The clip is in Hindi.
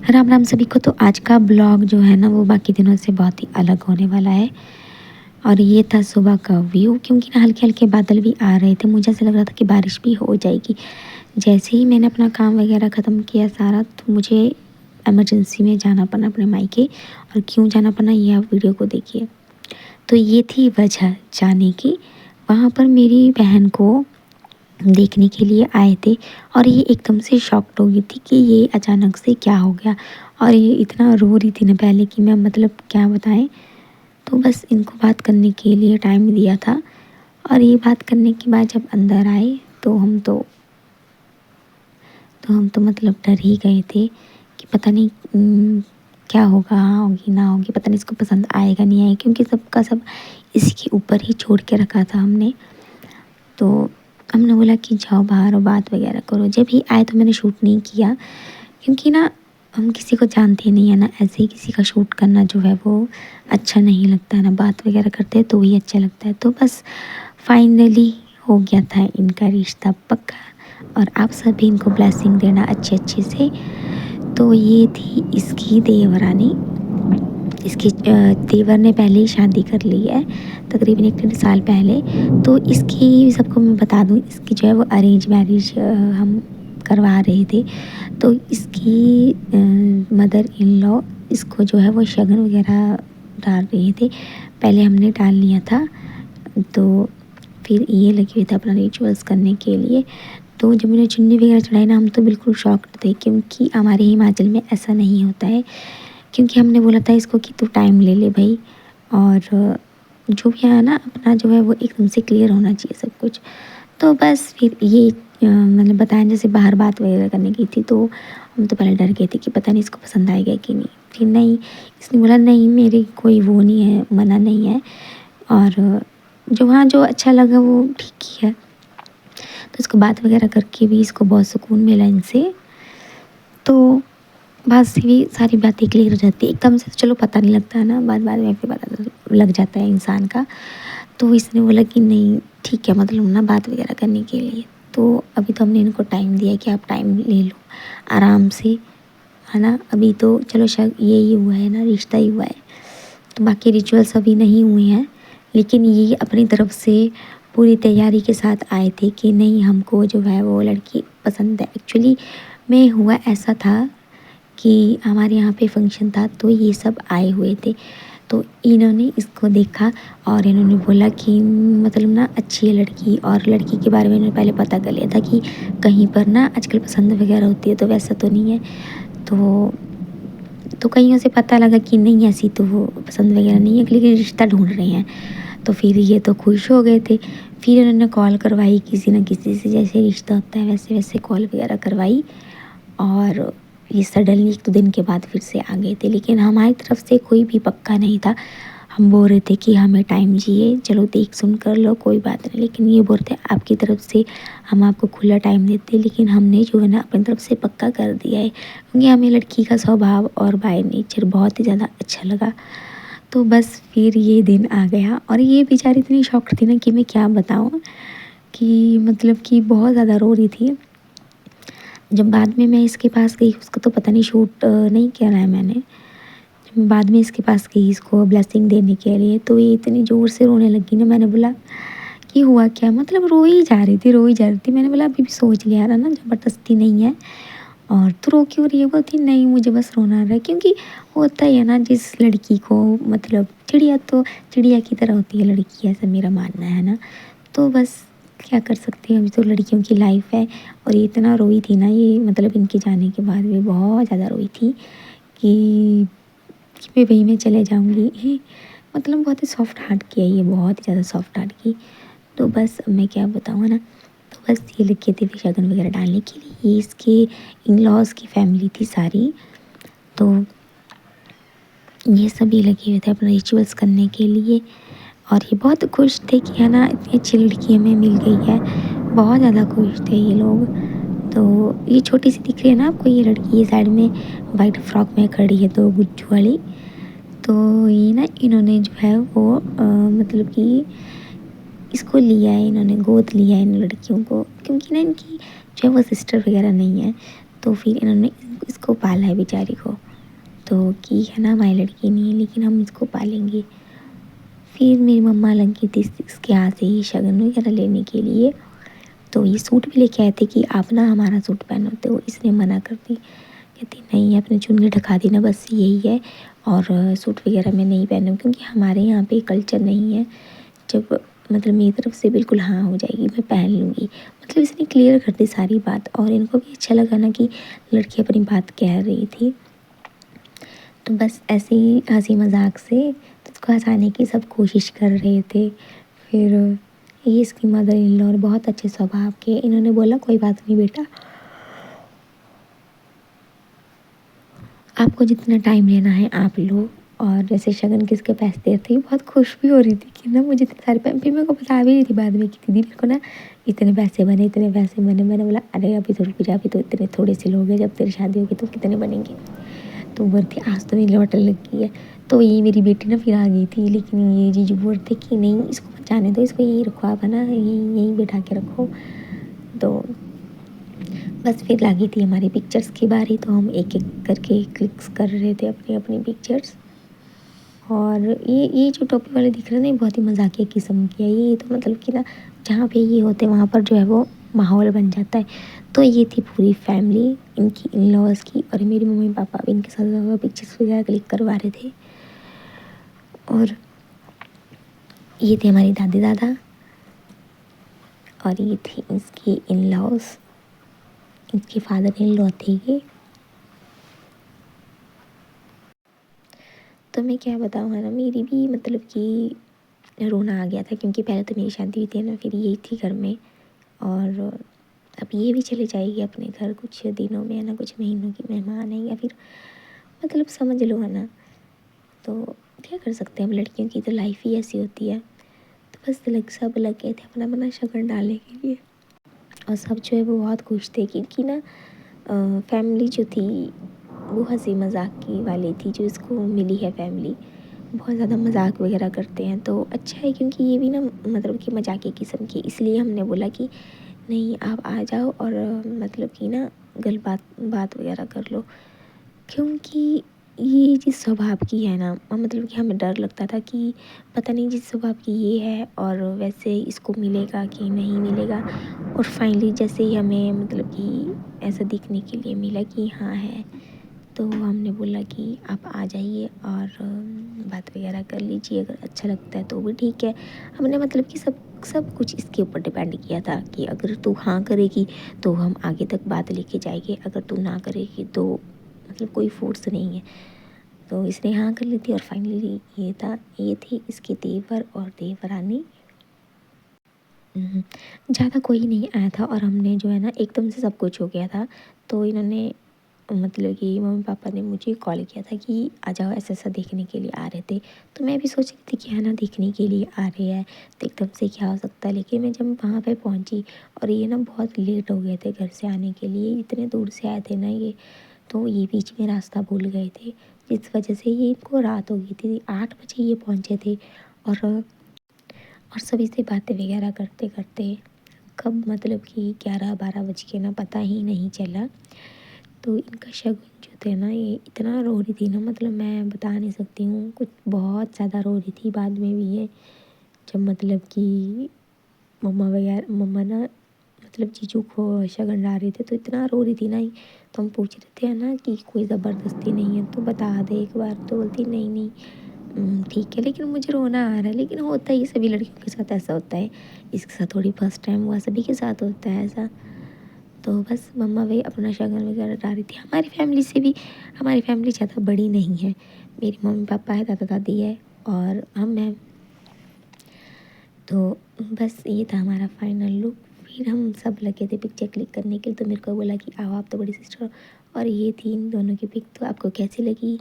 राम राम सभी को। तो आज का ब्लॉग जो है ना वो बाकी दिनों से बहुत ही अलग होने वाला है। और ये था सुबह का व्यू, क्योंकि ना हल्के हल्के बादल भी आ रहे थे। मुझे ऐसा लग रहा था कि बारिश भी हो जाएगी। जैसे ही मैंने अपना काम वगैरह ख़त्म किया सारा, तो मुझे इमरजेंसी में जाना पड़ा अपने मायके। और क्यों जाना पड़ा ये आप वीडियो को देखिए। तो ये थी वजह जाने की। वहाँ पर मेरी बहन को देखने के लिए आए थे और ये एकदम से शॉक्ड हो गई थी कि ये अचानक से क्या हो गया। और ये इतना रो रही थी ना पहले कि मैं मतलब क्या बताएं। तो बस इनको बात करने के लिए टाइम दिया था। और ये बात करने के बाद जब अंदर आए तो हम तो मतलब डर ही गए थे कि पता नहीं क्या होगा, होगी ना होगी, पता नहीं इसको पसंद आएगा नहीं आएगा, क्योंकि सबका सब इसके ऊपर ही छोड़ के रखा था हमने। तो हमने बोला कि जाओ बाहर और बात वगैरह करो। जब ही आए तो मैंने शूट नहीं किया, क्योंकि ना हम किसी को जानते नहीं है ना, ऐसे ही किसी का शूट करना जो है वो अच्छा नहीं लगता है ना। बात वगैरह करते हैं तो ही अच्छा लगता है। तो बस फाइनली हो गया था इनका रिश्ता पक्का। और आप सभी इनको ब्लेसिंग देना अच्छे अच्छे से। तो ये थी इसकी देवरानी। इसके देवर ने पहले ही शादी कर ली है, तकरीबन 1 डेढ़ साल पहले। तो इसकी सबको मैं बता दूँ, इसकी जो है वो अरेंज मैरिज हम करवा रहे थे। तो इसकी मदर इन लॉ इसको जो है वो शगन वगैरह डाल रहे थे। पहले हमने डाल लिया था, तो फिर ये लगे हुए थे अपना रिचुअल्स करने के लिए। तो जब मैंने चुन्नी वगैरह चढ़ाई ना, हम तो बिल्कुल शॉक्ड थे, क्योंकि हमारे हिमाचल में ऐसा नहीं होता है। क्योंकि हमने बोला था इसको कि तू टाइम ले ले भाई, और जो भी है ना अपना जो है वो एकदम से क्लियर होना चाहिए सब कुछ। तो बस फिर ये मतलब बताया, जैसे बाहर बात वगैरह करने की थी, तो हम तो पहले डर गए थे कि पता नहीं इसको पसंद आएगा कि नहीं। फिर नहीं, इसने बोला नहीं मेरी कोई वो नहीं है, मना नहीं है। और जो वहाँ जो अच्छा लगा वो ठीक ही है। तो इसको बात वगैरह करके भी इसको बहुत सुकून मिला इनसे। तो बात से भी सारी बातें क्लियर हो जाती है एकदम से। तो चलो पता नहीं लगता है ना, बाद बाद में फिर पता लग जाता है इंसान का। तो इसने बोला कि नहीं ठीक है, मतलब ना बात वगैरह करने के लिए। तो अभी तो हमने इनको टाइम दिया कि आप टाइम ले लो आराम से, है ना। अभी तो चलो शायद ये ही हुआ है ना, रिश्ता ही हुआ है। तो बाकी रिचुअल्स अभी नहीं हुए हैं, लेकिन ये अपनी तरफ से पूरी तैयारी के साथ आए थे कि नहीं हमको जो है वो लड़की पसंद है। एक्चुअली में हुआ ऐसा था कि हमारे यहाँ पे फंक्शन था, तो ये सब आए हुए थे। तो इन्होंने इसको देखा और इन्होंने बोला कि मतलब ना अच्छी है लड़की। और लड़की के बारे में इन्होंने पहले पता कर लिया था कि कहीं पर ना आजकल पसंद वगैरह होती है, तो वैसा तो नहीं है। तो कईयों से पता लगा कि नहीं ऐसी तो वो पसंद वगैरह नहीं है, लेकिन रिश्ता ढूंढ रहे हैं। तो फिर ये तो खुश हो गए थे। फिर इन्होंने कॉल करवाई किसी न किसी से, जैसे रिश्ता होता है वैसे वैसे कॉल वगैरह करवाई। और ये सडनली 1 2 दिन के बाद फिर से आ गए थे, लेकिन हमारी तरफ से कोई भी पक्का नहीं था। हम बोल रहे थे कि हमें टाइम चाहिए, चलो देख सुन कर लो कोई बात नहीं। लेकिन ये बोल रहे थे आपकी तरफ से हम आपको खुला टाइम देते, लेकिन हमने जो है ना अपनी तरफ से पक्का कर दिया है, क्योंकि हमें लड़की का स्वभाव और बाय नेचर बहुत ही ज़्यादा अच्छा लगा। तो बस फिर ये दिन आ गया और ये बेचारी इतनी शॉक्ड थी ना कि मैं क्या बताऊँ, कि मतलब कि बहुत ज़्यादा रो रही थी। जब बाद में मैं इसके पास गई, उसका तो पता नहीं शूट नहीं किया है मैंने। जब मैं बाद में इसके पास गई इसको ब्लेसिंग देने के लिए, तो ये इतनी ज़ोर से रोने लगी ना। मैंने बोला कि हुआ क्या, मतलब रो ही जा रही थी, रो ही जा रही थी। मैंने बोला अभी भी सोच लिया ना, ज़बरदस्ती नहीं है। और तू रो क्यों रही है? बोलती नहीं मुझे बस रोना आ रहा है। क्योंकि होता ही है ना, जिस लड़की को मतलब चिड़िया तो चिड़िया की तरह होती है लड़की, ऐसा मेरा मानना है ना। तो बस क्या कर सकते हैं, अभी तो लड़कियों की लाइफ है। और ये इतना रोई थी ना ये, मतलब इनके जाने के बाद भी बहुत ज़्यादा रोई थी कि मैं वहीं में चले जाऊँगी। मतलब बहुत ही सॉफ्ट हार्ट की है ये, बहुत ही ज़्यादा सॉफ्ट हार्ट की। तो बस अब मैं क्या बताऊँ ना। तो बस ये लगे थे फिर शगन वगैरह डालने के लिए। ये इसके इन लॉज़ की फैमिली थी सारी। तो ये सभी लगे हुए थे अपना रिचुअल्स करने के लिए। और ये बहुत खुश थे कि है ना इतनी अच्छी लड़की हमें मिल गई है। बहुत ज़्यादा खुश थे ये लोग। तो ये छोटी सी दिख रही है ना आपको ये लड़की, ये साइड में वाइट फ्रॉक में खड़ी है तो गुज्जू वाली। तो ये ना इन्होंने जो है वो मतलब कि इसको लिया है, इन्होंने गोद लिया है इन लड़कियों को, क्योंकि ना इनकी जो है वो सिस्टर वगैरह नहीं है। तो फिर इन्होंने इसको पाला है बेचारी को। तो कि है ना हमारी लड़की नहीं है लेकिन हम इसको पालेंगे। फिर मेरी मम्मा लगी थी इसके यहाँ से ही शगन वगैरह लेने के लिए। तो ये सूट भी लेके आए थे कि आप ना हमारा सूट पहनो, तो इसने मना कर दी, कहती नहीं अपने चुन्नी ढका दी ना, बस यही है, और सूट वगैरह मैं नहीं पहनूँ क्योंकि हमारे यहाँ पे कल्चर नहीं है। जब मतलब मेरी तरफ से बिल्कुल हाँ हो जाएगी मैं पहन लूँगी। मतलब इसने क्लियर कर दी सारी बात, और इनको भी अच्छा लगा ना कि लड़की अपनी बात कह रही थी। तो बस ऐसे ही हंसी मजाक से तो उसको हंसाने की सब कोशिश कर रहे थे। फिर ये इसकी मदर इन लॉ बहुत अच्छे स्वभाव के, इन्होंने बोला कोई बात नहीं बेटा, आपको जितना टाइम लेना है आप लो। और जैसे शगन किसके पैसे दे थे, बहुत खुश भी हो रही थी कि ना मुझे इतने सारे पैसे, फिर मेरे को बता भी रही थी बाद में कि दीदी मेरे को ना इतने पैसे बने, इतने पैसे बने। मैंने बोला अरे अभी तो रुक जा, अभी तो इतने थोड़े से लोग हैं, जब तेरी शादी होगी तो कितने बनेंगे। तो बोलती आज तो मेरी लौटने लग गई है। तो ये मेरी बेटी ना फिर आ गई थी, लेकिन ये जीजू बोलते कि नहीं इसको मत जाने दो, इसको यहीं रखो आप, है ना यहीं यहीं बैठा के रखो। तो बस फिर लगी थी हमारी पिक्चर्स की बारी, तो हम एक एक करके क्लिक्स कर रहे थे अपनी अपनी पिक्चर्स। और ये जो टोपी वाले दिख रहे हैं ना, बहुत ही मजाकिया किस्म की है ये, तो मतलब कि ना जहाँ पे ये होते हैं वहाँ पर जो है वो माहौल बन जाता है। तो ये थी पूरी फैमिली इनकी, इन लॉज की, और मेरी मम्मी पापा भी इनके साथ पिक्चर्स वगैरह क्लिक करवा रहे थे। और ये थे हमारी दादी दादा, और ये थी इसकी इन लॉज, इनके फादर इन लॉ थे ये। तो मैं क्या बताऊँ, है ना मेरी भी मतलब कि रोना आ गया था, क्योंकि पहले तो मेरी शादी हुई थी ना, फिर यही थी घर में, और अब ये भी चले जाएगी अपने घर कुछ दिनों में, है ना, कुछ महीनों की मेहमान है, या फिर मतलब समझ लो, है ना। तो क्या कर सकते हैं, अब लड़कियों की तो लाइफ ही ऐसी होती है। तो बस सब लग गए थे अपना अपना शगन डालने के लिए, और सब जो है वो बहुत खुश थे, क्योंकि ना फैमिली जो थी वो हंसी मजाक की वाली थी, जो इसको मिली है फैमिली, बहुत ज़्यादा मजाक वगैरह करते हैं। तो अच्छा है, क्योंकि ये भी ना मतलब कि मजाक किस्म की, इसलिए हमने बोला कि नहीं आप आ जाओ, और मतलब कि ना गल बात वगैरह कर लो। क्योंकि ये जिस स्वभाव की है ना, मतलब कि हमें डर लगता था कि पता नहीं जिस स्वभाव की ये है और वैसे इसको मिलेगा कि नहीं मिलेगा। और फाइनली जैसे ही हमें मतलब कि ऐसा दिखने के लिए मिला कि हाँ है, तो हमने बोला कि आप आ जाइए और बात वगैरह कर लीजिए, अगर अच्छा लगता है तो भी ठीक है। हमने मतलब कि सब सब कुछ इसके ऊपर डिपेंड किया था कि अगर तू हाँ करेगी तो हम आगे तक बात लेके जाएंगे, अगर तू ना करेगी तो मतलब कोई फोर्स नहीं है। तो इसने हाँ कर ली थी, और फाइनली ये थी इसकी देवर और देवरानी। ज़्यादा कोई नहीं आया था, और हमने जो है ना एकदम से सब कुछ हो गया था। तो इन्होंने मतलब कि मम्मी पापा ने मुझे कॉल किया था कि आ जाओ, ऐसा ऐसा देखने के लिए आ रहे थे। तो मैं भी सोच रही थी कि है ना देखने के लिए आ रहे हैं तो एकदम से क्या हो सकता है। लेकिन मैं जब वहाँ पे पहुँची, और ये ना बहुत लेट हो गए थे घर से आने के लिए, इतने दूर से आए थे ना ये, तो ये बीच में रास्ता भूल गए थे, जिस वजह से ये इनको रात हो गई थी। 8 बजे ये पहुँचे थे, और सभी से बातें वगैरह करते करते कब मतलब कि 11-12 बज के ना पता ही नहीं चला। तो इनका शगुन जो थे ना, ये इतना रो रही थी ना, मतलब मैं बता नहीं सकती हूँ, कुछ बहुत ज़्यादा रो रही थी बाद में भी ये, जब मतलब कि मम्मा ना मतलब जीजू को शगन डाल रहे थे तो इतना रो रही थी ना। तो हम पूछ रहे थे है ना कि कोई ज़बरदस्ती नहीं है तो बता दे एक बार, तो बोलती नहीं नहीं ठीक है, लेकिन मुझे रोना आ रहा है। लेकिन होता ही सभी लड़कियों के साथ ऐसा होता है, इसके साथ थोड़ी फर्स्ट टाइम हुआ, सभी के साथ होता है ऐसा। तो बस मम्मा भी अपना शगन वगैरह डाल रही थी। हमारी फैमिली ज़्यादा बड़ी नहीं है, मेरी मम्मी पापा है, दादा दादी है, और हम हैं। तो बस ये था हमारा फाइनल लुक। फिर हम सब लगे थे पिक्चर क्लिक करने के लिए, तो मेरे को बोला कि आओ आप तो बड़ी सिस्टर, और ये थी इन दोनों की पिक। तो आपको कैसी लगी